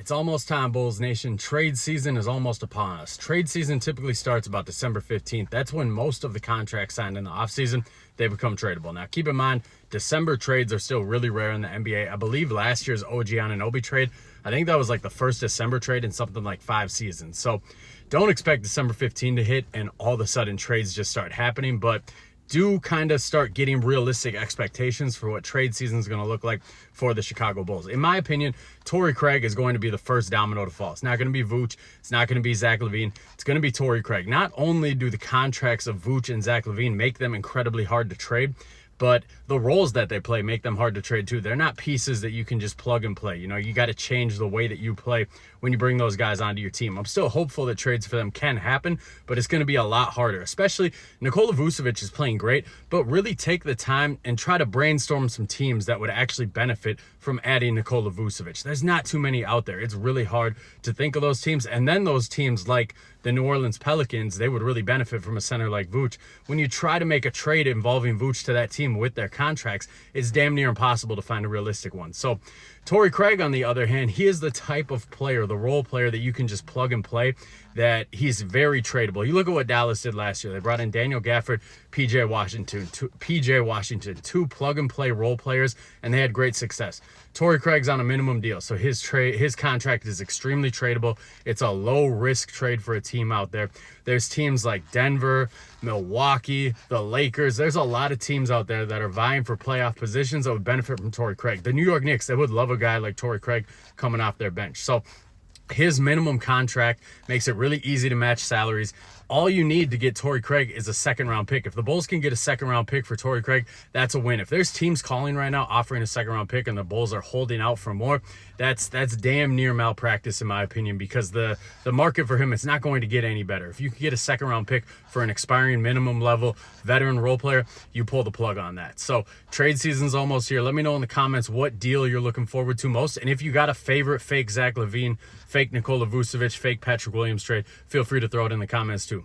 It's almost time, Bulls Nation. Trade season is almost upon us. Trade season typically starts about December 15th. That's when most of the contracts signed in the offseason, they become tradable. Now, keep in mind, December trades are still really rare in the NBA. I believe last year's OG Anunoby trade, I think that was like the first December trade in something like 5 seasons. So don't expect December 15 to hit and all of a sudden trades just start happening, but do kind of start getting realistic expectations for what trade season is going to look like for the Chicago Bulls. In my opinion, Torrey Craig is going to be the first domino to fall. It's not going to be Vooch. It's not going to be Zach LaVine. It's going to be Torrey Craig. Not only do the contracts of Vooch and Zach LaVine make them incredibly hard to trade, but the roles that they play make them hard to trade too. They're not pieces that you can just plug and play. You know, you got to change the way that you play when you bring those guys onto your team. I'm still hopeful that trades for them can happen, but it's going to be a lot harder. Especially Nikola Vucevic is playing great, but really take the time and try to brainstorm some teams that would actually benefit from adding Nikola Vucevic. There's not too many out there. It's really hard to think of those teams. And then those teams like the New Orleans Pelicans, they would really benefit from a center like Vooch. When you try to make a trade involving Vooch to that team with their contracts, it's damn near impossible to find a realistic one. So Torrey Craig, on the other hand, he is the type of player, the role player that you can just plug and play, that he's very tradable. You look at what Dallas did last year. They brought in Daniel Gafford, PJ Washington, two plug-and-play role players, and they had great success. Torrey Craig's on a minimum deal, so his contract is extremely tradable. It's a low-risk trade for a team out there. There's teams like Denver, Milwaukee, the Lakers. There's a lot of teams out there that are vying for playoff positions that would benefit from Torrey Craig. The New York Knicks, they would love a guy like Torrey Craig coming off their bench. So his minimum contract makes it really easy to match salaries. All you need to get Torrey Craig is a second-round pick. If the Bulls can get a second-round pick for Torrey Craig, that's a win. If there's teams calling right now offering a second-round pick and the Bulls are holding out for more, that's damn near malpractice in my opinion, because the market for him is not going to get any better. If you can get a second-round pick for an expiring minimum level veteran role player, you pull the plug on that. So trade season's almost here. Let me know in the comments what deal you're looking forward to most, and if you got a favorite fake Zach LaVine, fake Nikola Vucevic, fake Patrick Williams trade, feel free to throw it in the comments too.